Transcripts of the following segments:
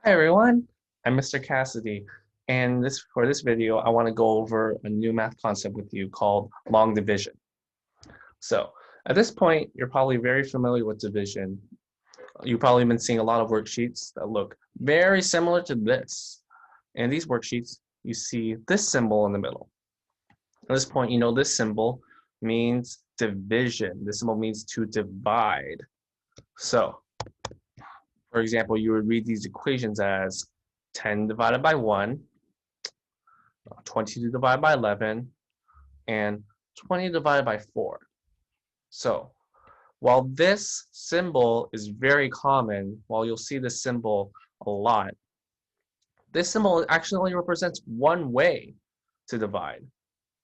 Hi everyone, I'm Mr. Cassidy, and for this video, I want to go over a new math concept with you called long division. So at this point, you're probably very familiar with division. You've probably been seeing a lot of worksheets that look very similar to this. In these worksheets, you see this symbol in the middle. At this point, you know this symbol means division. This symbol means to divide. So, for example, you would read these equations as 10 divided by 1, 22 divided by 11, and 20 divided by 4. So while this symbol is very common, while you'll see this symbol a lot, this symbol actually only represents one way to divide.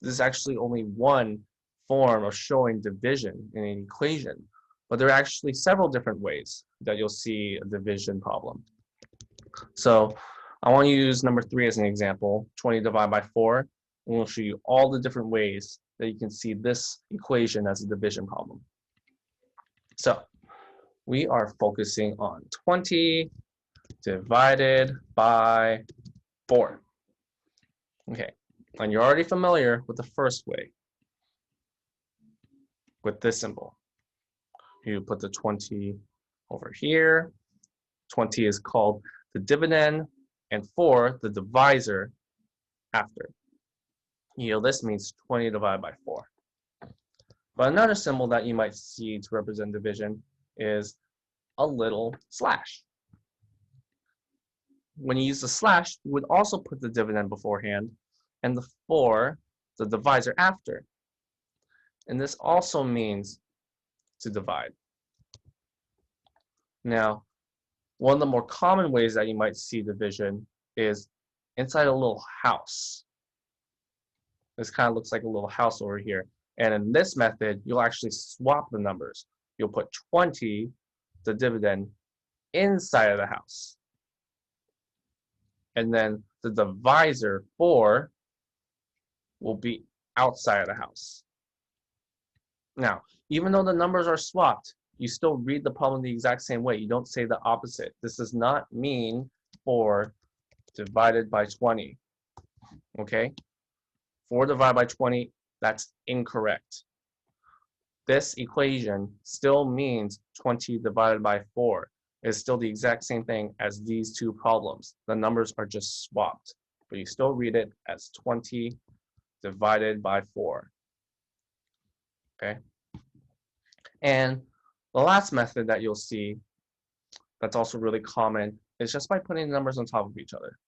This is actually only one form of showing division in an equation, but there are actually several different ways that you'll see a division problem. So I want to use number 3 as an example, 20 divided by 4, and we'll show you all the different ways that you can see this equation as a division problem. So we are focusing on 20 divided by 4. Okay, and you're already familiar with the first way, with this symbol. You put the 20 over here. 20 is called the dividend, and 4 the divisor after. This means 20 divided by 4. But another symbol that you might see to represent division is a little slash. When you use the slash, you would also put the dividend beforehand and the 4, the divisor after. And this also means to divide. Now, one of the more common ways that you might see division is inside a little house. This kind of looks like a little house over here. And in this method, you'll actually swap the numbers. You'll put 20, the dividend, inside of the house. And then the divisor, 4, will be outside of the house. Now, even though the numbers are swapped, you still read the problem the exact same way. You don't say the opposite. This does not mean 4 divided by 20. Okay? 4 divided by 20, that's incorrect. This equation still means 20 divided by 4. It's still the exact same thing as these two problems. The numbers are just swapped, but you still read it as 20 divided by 4. Okay? And the last method that you'll see that's also really common is just by putting the numbers on top of each other.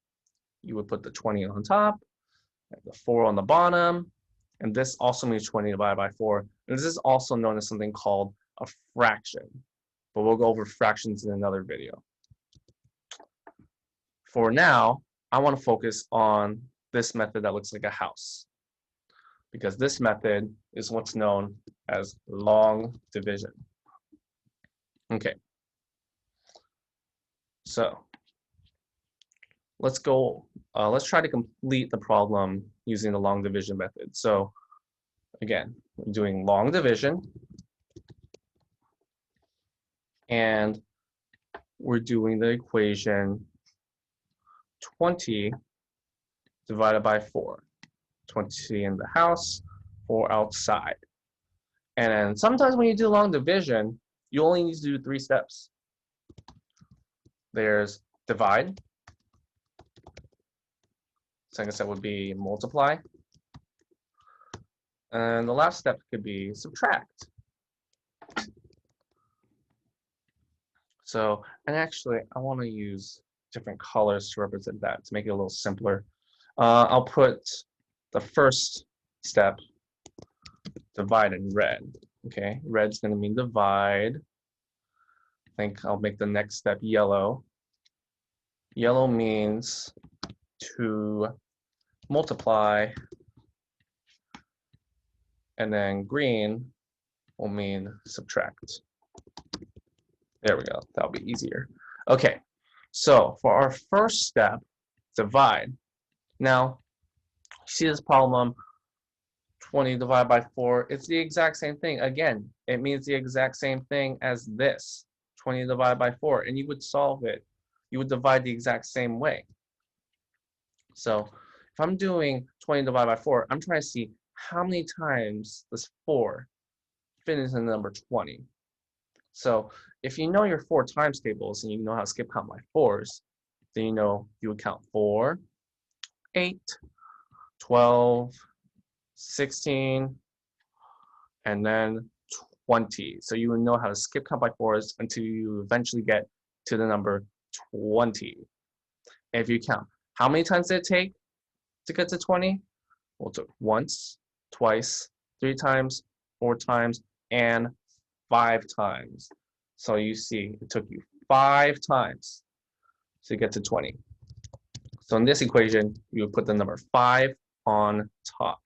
You would put the 20 on top, and the 4 on the bottom, and this also means 20 divided by 4. And this is also known as something called a fraction, but we'll go over fractions in another video. For now, I want to focus on this method that looks like a house, because this method is what's known as long division. Okay, so let's try to complete the problem using the long division method. So again, we're doing long division, and we're doing the equation 20 divided by 4. 20 in the house, 4 outside. And then sometimes when you do long division, you only need to do 3 steps. There's divide. Second step would be multiply. And the last step could be subtract. So, and actually, I want to use different colors to represent that to make it a little simpler. I'll put the first step, divide, in red. Okay, red's going to mean divide. I think I'll make the next step yellow. Yellow means to multiply, and then green will mean subtract. There we go, that'll be easier. Okay, so for our first step, divide. Now, see this problem, 20 divided by 4, it's the exact same thing. Again, it means the exact same thing as this, 20 divided by 4, and you would solve it you would divide the exact same way. So if I'm doing 20 divided by 4, I'm trying to see how many times does 4 fit into the number 20. So if you know your 4 times tables and you know how to skip count by 4s, then you know you would count 4, 8, 12, 16, and then 20. So you would know how to skip count by 4s until you eventually get to the number 20. And if you count, how many times did it take to get to 20? Well, it took once, twice, 3 times, 4 times, and 5 times. So you see, it took you 5 times to get to 20. So in this equation, you would put the number 5 on top.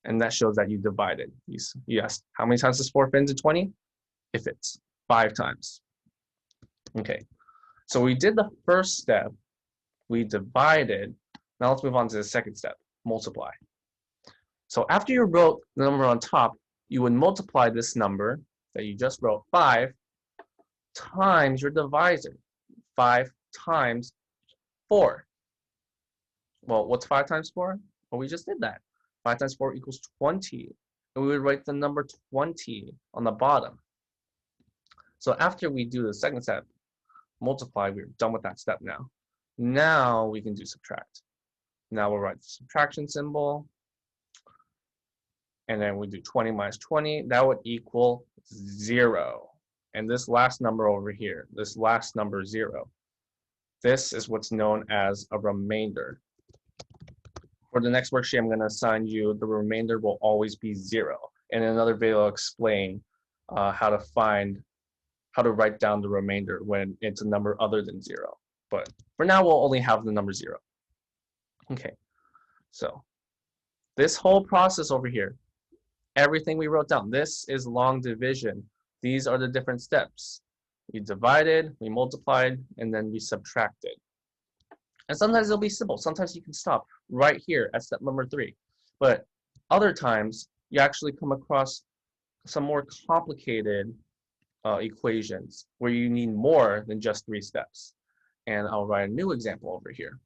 And that shows that you divided. You asked, how many times does 4 fit into 20? It fits 5 times. Okay, so we did the first step. We divided. Now let's move on to the second step, multiply. So after you wrote the number on top, you would multiply this number that you just wrote, 5, times your divisor, 5 times 4. Well, what's 5 times 4? Well, we just did that. 5 times 4 equals 20. And we would write the number 20 on the bottom. So after we do the second step, multiply, we're done with that step now. Now we can do subtract. Now we'll write the subtraction symbol. And then we do 20 minus 20. That would equal 0. And this last number over here, this last number 0, this is what's known as a remainder. For the next worksheet, I'm going to assign you the remainder will always be 0. And in another video, I'll explain how to write down the remainder when it's a number other than 0. But for now, we'll only have the number 0. Okay, so this whole process over here, everything we wrote down, this is long division. These are the different steps. We divided, we multiplied, and then we subtracted. And sometimes it'll be simple. Sometimes you can stop right here at step number 3. But other times, you actually come across some more complicated equations where you need more than just 3 steps. And I'll write a new example over here.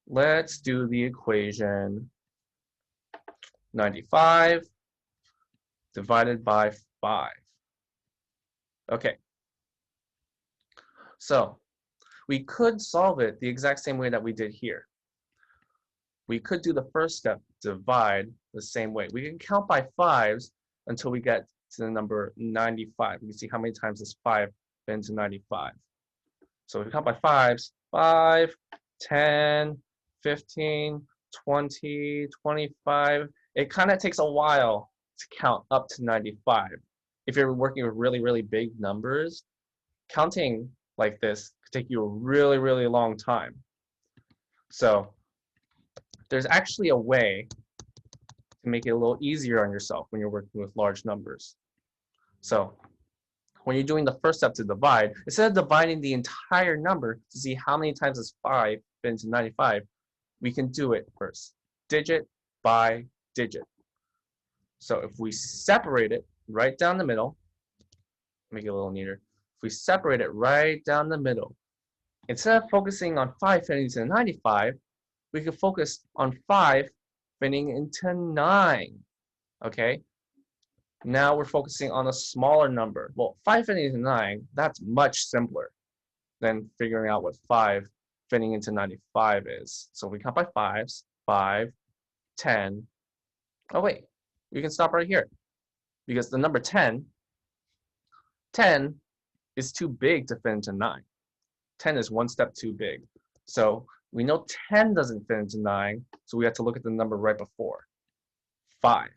Let's do the equation 95 divided by 5. Okay. So we could solve it the exact same way that we did here. We could do the first step, divide, the same way. We can count by 5s until we get to the number 95. We can see how many times this 5 fit into 95. So we count by 5s, 5, 10, 15, 20, 25. It kind of takes a while to count up to 95. If you're working with really, really big numbers, counting like this could take you a really, really long time. So there's actually a way to make it a little easier on yourself when you're working with large numbers. So when you're doing the first step to divide, instead of dividing the entire number to see how many times is 5 fit into 95, we can do it first, digit by digit. So if we separate it right down the middle, make it a little neater. If we separate it right down the middle, instead of focusing on 5 fitting into 95, we can focus on 5 fitting into 9. Okay? Now we're focusing on a smaller number. Well, 5 fitting into 9, that's much simpler than figuring out what 5 fitting into 95 is. So we count by 5s, 5, 10. Oh wait, we can stop right here. Because the number 10 is too big to fit into 9. 10 is one step too big. So we know 10 doesn't fit into 9, so we have to look at the number right before, 5.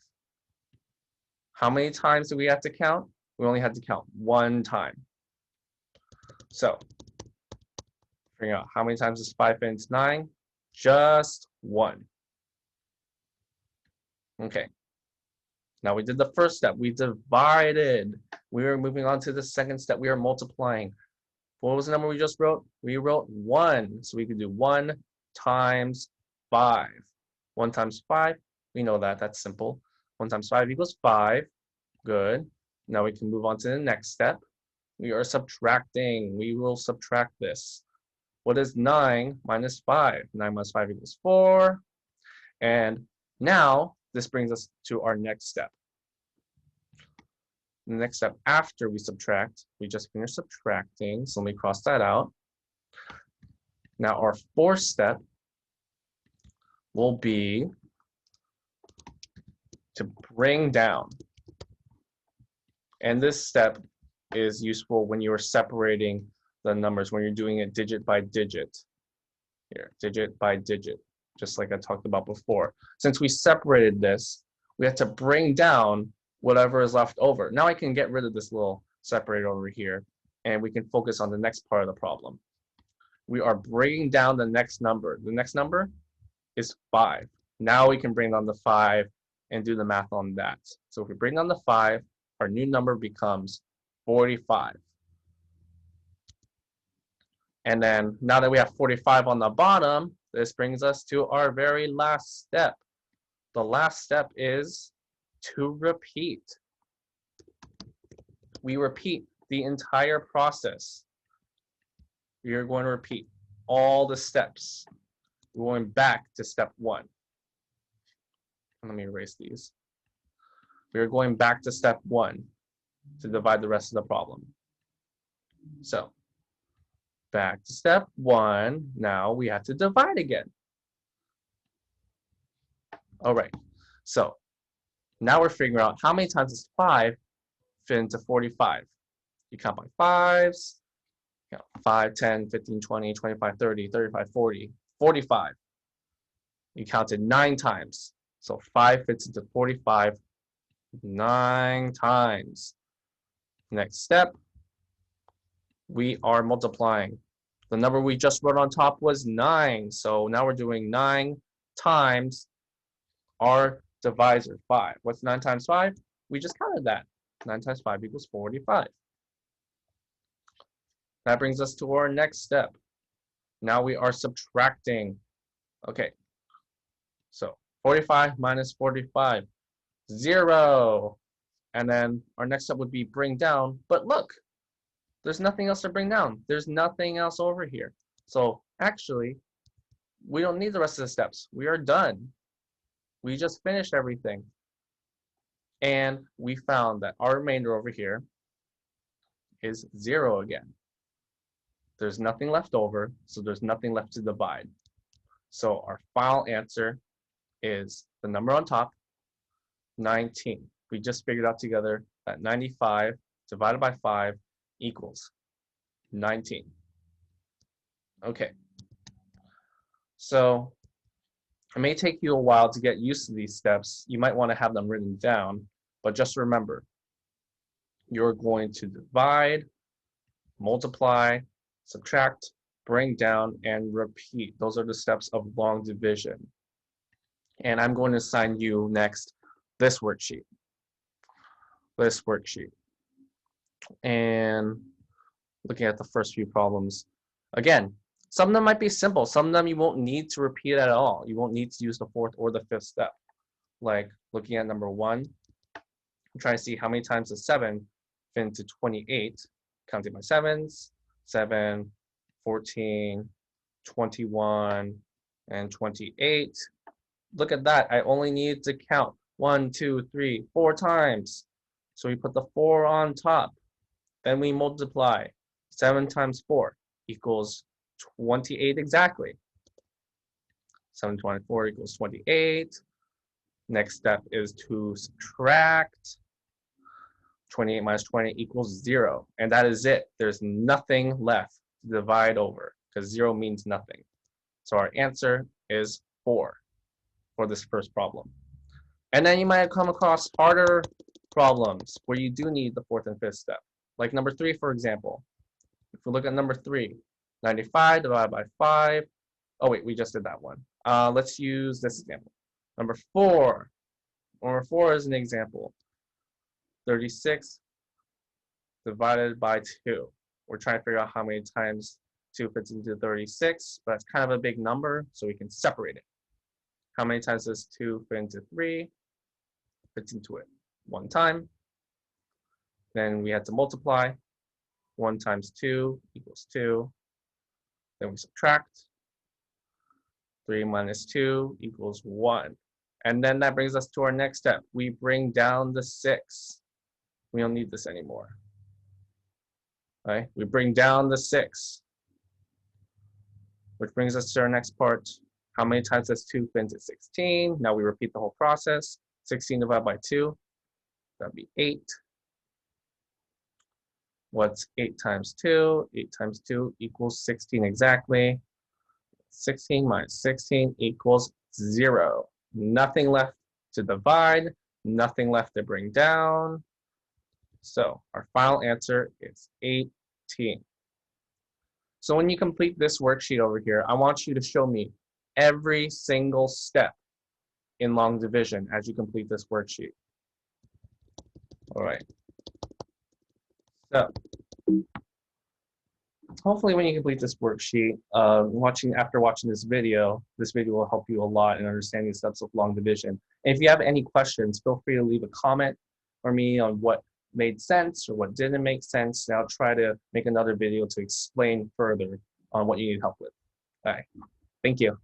How many times do we have to count? We only had to count 1 time. So figuring out how many times is 5 fit into 9? Just 1. Okay. Now we did the first step. We divided. We are moving on to the second step. We are multiplying. What was the number we just wrote? We wrote 1. So we could do 1 times 5. 1 times 5, we know that. That's simple. 1 times 5 equals 5. Good. Now we can move on to the next step. We are subtracting. We will subtract this. What is 9 minus 5? 9 minus 5 equals 4. And now this brings us to our next step. The next step after we subtract, we just finished subtracting, so let me cross that out. Now our fourth step will be to bring down. And this step is useful when you are separating the numbers, when you're doing it digit by digit. Here, digit by digit, just like I talked about before. Since we separated this, we have to bring down whatever is left over. Now I can get rid of this little separator over here, and we can focus on the next part of the problem. We are bringing down the next number. The next number is 5. Now we can bring down the 5 and do the math on that. So if we bring down the 5, our new number becomes 45. And then now that we have 45 on the bottom, this brings us to our very last step. The last step is to repeat. We repeat the entire process. We are going to repeat all the steps. We're going back to step 1. Let me erase these. We are going back to step 1 to divide the rest of the problem. So, back to step 1. Now we have to divide again. All right. So, now we're figuring out how many times does 5 fit into 45. You count by 5s. You know, 5, 10, 15, 20, 25, 30, 35, 40, 45. You counted 9 times. So 5 fits into 45 9 times. Next step, we are multiplying. The number we just wrote on top was 9. So now we're doing 9 times our divisor, 5. What's 9 times 5? We just counted that. 9 times 5 equals 45. That brings us to our next step. Now we are subtracting. Okay, so 45 minus 45, 0. And then our next step would be bring down. But look, there's nothing else to bring down. There's nothing else over here. So actually, we don't need the rest of the steps. We are done. We just finished everything. And we found that our remainder over here is 0 again. There's nothing left over, so there's nothing left to divide. So our final answer is the number on top, 19. We just figured out together that 95 divided by 5 equals 19. Okay. So it may take you a while to get used to these steps. You might want to have them written down, but just remember, you're going to divide, multiply, subtract, bring down, and repeat. Those are the steps of long division. And I'm going to assign you next this worksheet. And looking at the first few problems, again, some of them might be simple. Some of them you won't need to repeat at all. You won't need to use the 4th or the 5th step. Like looking at number 1, I'm trying to see how many times does 7 fit into 28. Counting my 7s, 7, 14, 21, and 28. Look at that. I only need to count 1, 2, 3, 4 times. So we put the 4 on top. Then we multiply. 7 times 4 equals 28 exactly. 7 times 4 equals 28. Next step is to subtract. 28 minus 20 equals 0. And that is it. There's nothing left to divide over because 0 means nothing. So our answer is 4 for this first problem. And then you might have come across harder problems where you do need the 4th and 5th step. Like number 3, for example. If we look at number 3, 95 divided by 5. Oh, wait, we just did that one. Let's use this example. Number 4. Number 4 is an example. 36 divided by 2. We're trying to figure out how many times 2 fits into 36, but it's kind of a big number, so we can separate it. How many times does 2 fit into 3? Fits into it 1 time. Then we had to multiply. 1 times 2 equals 2. Then we subtract. 3 minus 2 equals 1. And then that brings us to our next step. We bring down the 6. We don't need this anymore. Right? We bring down the 6. Which brings us to our next part. How many times does 2 fit into 16? Now we repeat the whole process. 16 divided by 2, that'd be 8. What's 8 times 2? 8 times 2 equals 16 exactly. 16 minus 16 equals 0. Nothing left to divide, nothing left to bring down. So our final answer is 18. So when you complete this worksheet over here, I want you to show me every single step in long division as you complete this worksheet. All right. So hopefully when you complete this worksheet, after watching this video will help you a lot in understanding the steps of long division. And if you have any questions, feel free to leave a comment for me on what made sense or what didn't make sense. And I'll try to make another video to explain further on what you need help with. All right, thank you.